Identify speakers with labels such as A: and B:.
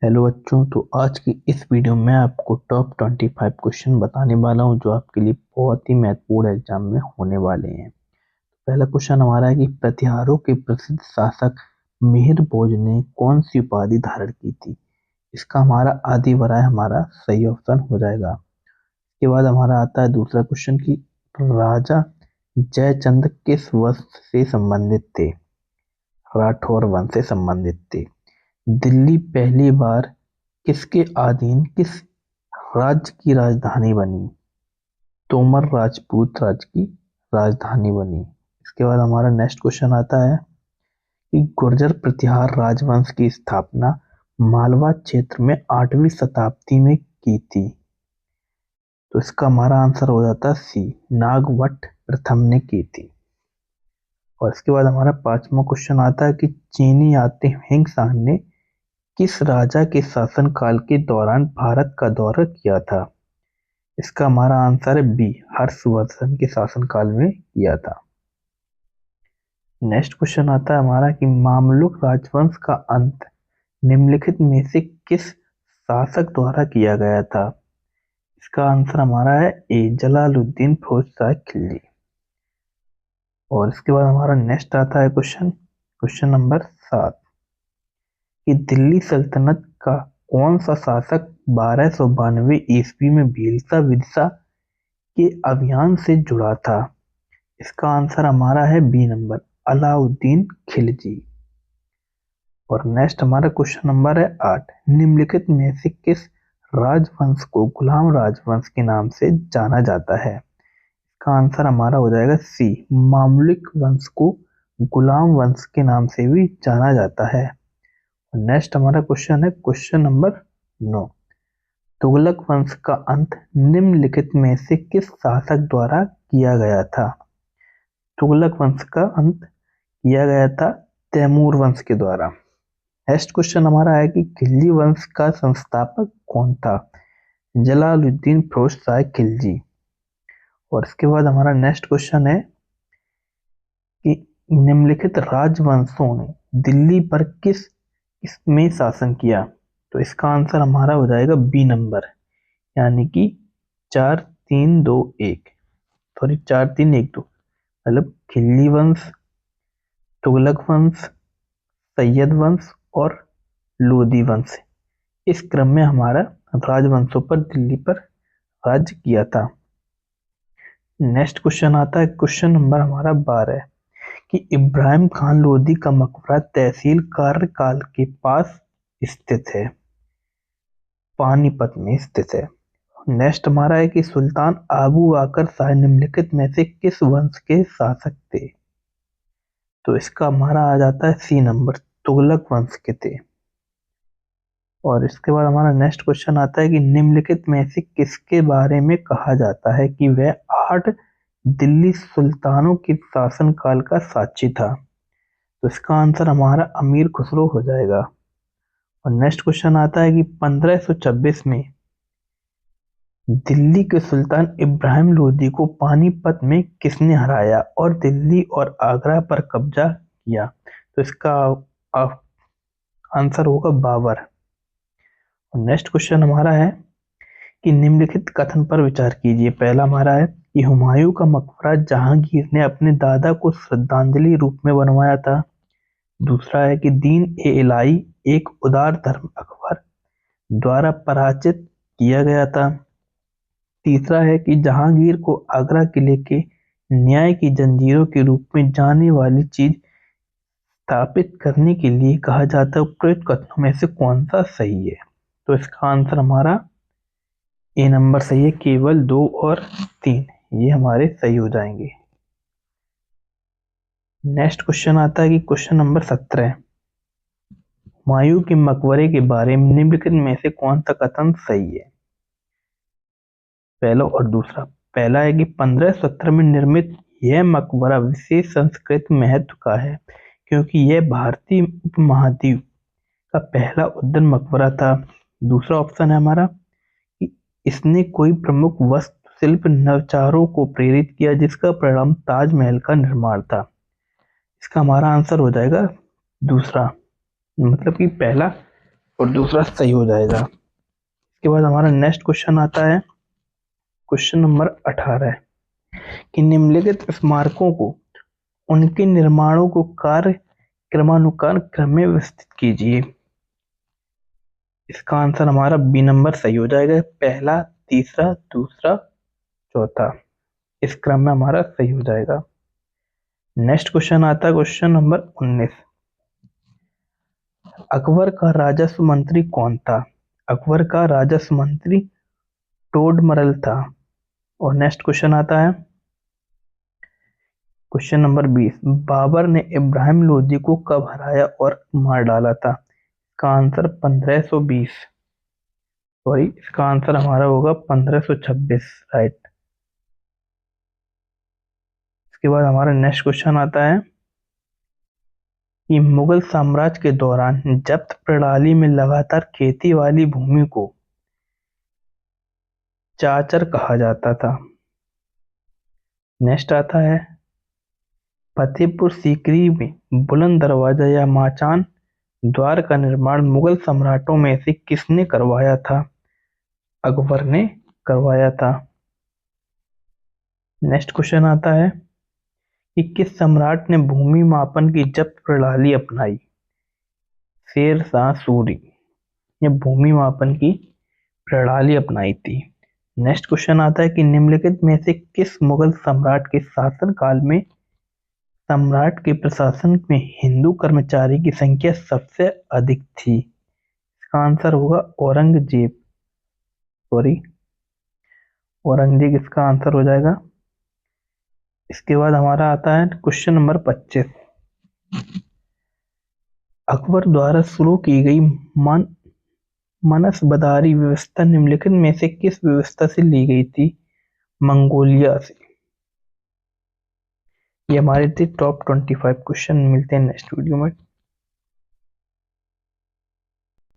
A: Hello बच्चों। तो आज की इस वीडियो में आपको टॉप 25 क्वेश्चन बताने वाला हूं जो आपके लिए बहुत ही महत्वपूर्ण एग्जाम में होने वाले हैं। पहला क्वेश्चन हमारा है कि प्रतिहारों के प्रसिद्ध शासक मिहिर भोज ने कौन सी उपाधि धारण की थी। इसका हमारा आदिवराय हमारा सही ऑप्शन हो जाएगा। इसके बाद हमारा आता है दूसरा क्वेश्चन कि राजा जयचंद्र किस वंश से संबंधित थे। राठौर वंश से संबंधित थे। दिल्ली पहली बार किसके अधीन किस राज्य की राजधानी बनी। तोमर राजपूत राज्य की राजधानी बनी। इसके बाद हमारा नेक्स्ट क्वेश्चन आता है कि गुर्जर प्रतिहार राजवंश की स्थापना मालवा क्षेत्र में 8वीं शताब्दी में की थी। तो इसका हमारा आंसर हो जाता है सी, नागवट प्रथम ने की थी। और इसके बाद हमारा पांचवा क्वेश्चन आता है कि चीनी यात्री हिंग सांग ने किस राजा के शासनकाल के दौरान भारत का दौरा किया था। इसका हमारा आंसर है बी, हर्षवर्धन के शासनकाल में किया था। नेक्स्ट क्वेश्चन आता है हमारा कि मामलुक राजवंश का अंत निम्नलिखित में से किस शासक द्वारा किया गया था। इसका आंसर हमारा है ए, जलालुद्दीन फिरोज शाह खिलजी। और इसके बाद हमारा नेक्स्ट आता है क्वेश्चन नंबर 7 कि दिल्ली सल्तनत का कौन सा शासक 1292 ईस्वी में भीलसा विदिशा के अभियान से जुड़ा था। इसका आंसर हमारा है बी नंबर, अलाउद्दीन खिलजी। और नेक्स्ट हमारा क्वेश्चन नंबर है 8, निम्नलिखित में से किस राजवंश को गुलाम राजवंश के नाम से जाना जाता है। इसका आंसर हमारा हो जाएगा सी, मामलुक वंश को गुलाम वंश के नाम से भी जाना जाता है। नेक्स्ट हमारा क्वेश्चन है क्वेश्चन नंबर 9, तुगलक वंश का अंत निम्नलिखित में से किस शासक द्वारा किया गया था। तुगलक वंश का अंत किया गया था तैमूर वंश के द्वारा। नेक्स्ट क्वेश्चन हमारा है कि खिलजी वंश का संस्थापक कौन था। जलालुद्दीन फिरोज शाह खिलजी। और इसके बाद हमारा नेक्स्ट क्वेश्चन है कि निम्नलिखित राजवंशों ने दिल्ली पर किसमें शासन किया। तो इसका आंसर हमारा हो जाएगा बी नंबर, यानी कि 4-3-2-1, सॉरी 4-3-1-2, मतलब खिलजी वंश, तुगलक वंश, सैयद वंश और लोधी वंश। इस क्रम में हमारा राजवंशों पर दिल्ली पर राज्य किया था। नेक्स्ट क्वेश्चन आता है क्वेश्चन नंबर हमारा 12 कि इब्राहिम खान लोधी का मकबरा तहसील कार्यकाल के पास स्थित है, पानीपत में स्थित है। नेक्स्ट हमारा है कि सुल्तान अबू बकर शाह निम्नलिखित में से किस वंश के शासक थे। तो इसका हमारा आ जाता है सी नंबर, तुगलक वंश के थे। और इसके बाद हमारा नेक्स्ट क्वेश्चन आता है कि निम्नलिखित में से किसके बारे में कहा जाता है कि वह 8 दिल्ली सुल्तानों के शासनकाल का साक्षी था। तो इसका आंसर हमारा अमीर खुसरो हो जाएगा। और नेक्स्ट क्वेश्चन आता है कि 1526 में दिल्ली के सुल्तान इब्राहिम लोदी को पानीपत में किसने हराया और दिल्ली और आगरा पर कब्जा किया। तो इसका आंसर होगा बाबर। और नेक्स्ट क्वेश्चन हमारा है कि निम्नलिखित कथन पर विचार कीजिए। पहला हमारा है कि हुमायूं का मकबरा जहांगीर ने अपने दादा को श्रद्धांजलि रूप में बनवाया था। दूसरा है कि दीन ए इलाही एक उदार धर्म अकबर द्वारा पराजित किया गया था। तीसरा है कि जहांगीर को आगरा किले के न्याय की जंजीरों के रूप में जाने वाली चीज स्थापित करने के लिए कहा जाता है। उपरोक्त कथनों में से कौन सा सही है। तो इसका आंसर हमारा ए नंबर सही है, केवल 2 और 3 ये हमारे सही हो जाएंगे। नेक्स्ट क्वेश्चन आता है कि क्वेश्चन नंबर 17, हुमायूं के मकबरे के बारे में निम्नलिखित में से कौन सा कथन सही है। पहला और दूसरा। पहला है कि 1517 में निर्मित यह मकबरा विशेष सांस्कृतिक महत्व का है क्योंकि यह भारतीय उपमहाद्वीप का पहला उद्दंड मकबरा था। दूसरा ऑप्शन है हमारा कि इसने कोई प्रमुख वास्तुशिल्प नवाचारों को प्रेरित किया जिसका परिणाम ताजमहल का निर्माण था। इसका हमारा आंसर हो जाएगा दूसरा, मतलब कि पहला और दूसरा सही हो जाएगा। इसके बाद हमारा नेक्स्ट क्वेश्चन आता है क्वेश्चन नंबर 18 कि निम्नलिखित स्मारकों को उनके निर्माणों को कार्य क्रमानुसार क्रम में व्यवस्थित कीजिए। इसका आंसर हमारा बी नंबर सही हो जाएगा। पहला, तीसरा, दूसरा, चौथा, इस क्रम में हमारा सही हो जाएगा। नेक्स्ट क्वेश्चन आता है क्वेश्चन नंबर 19। अकबर का राजस्व मंत्री कौन था? अकबर का राजस्व मंत्री टोडरमल था। और नेक्स्ट क्वेश्चन आता है क्वेश्चन नंबर 20। बाबर ने इब्राहिम लोदी को कब हराया और मार डाला था? इसका आंसर 1520। सॉरी, इसका आंसर हमारा होगा 1526, राइट। इसके बाद हमारा नेक्स्ट क्वेश्चन आता है कि मुगल साम्राज्य के दौरान जब्त प्रणाली में लगातार खेती वाली भूमि को चाचर कहा जाता था। नेक्स्ट आता है फतेहपुर सीकरी में बुलंद दरवाजा या माचान द्वार का निर्माण मुगल सम्राटों में से किसने करवाया था? अकबर ने करवाया था। नेक्स्ट क्वेश्चन आता है कि किस सम्राट ने भूमि मापन की जब्त प्रणाली अपनाई? शेर शाह सूरी ने भूमि मापन की प्रणाली अपनाई थी। नेक्स्ट क्वेश्चन आता है कि निम्नलिखित में से किस मुगल सम्राट के शासन काल में सम्राट के प्रशासन में हिंदू कर्मचारी की संख्या सबसे अधिक थी? इसका आंसर होगा औरंगजेब। सॉरी, औरंगजेब इसका आंसर हो जाएगा। इसके बाद हमारा आता है क्वेश्चन नंबर 25। अकबर द्वारा शुरू की गई मनसबदारी व्यवस्था निम्नलिखित में से किस व्यवस्था से ली गई थी? मंगोलिया से। ये हमारे थे टॉप 25 क्वेश्चन। मिलते हैं नेक्स्ट वीडियो में।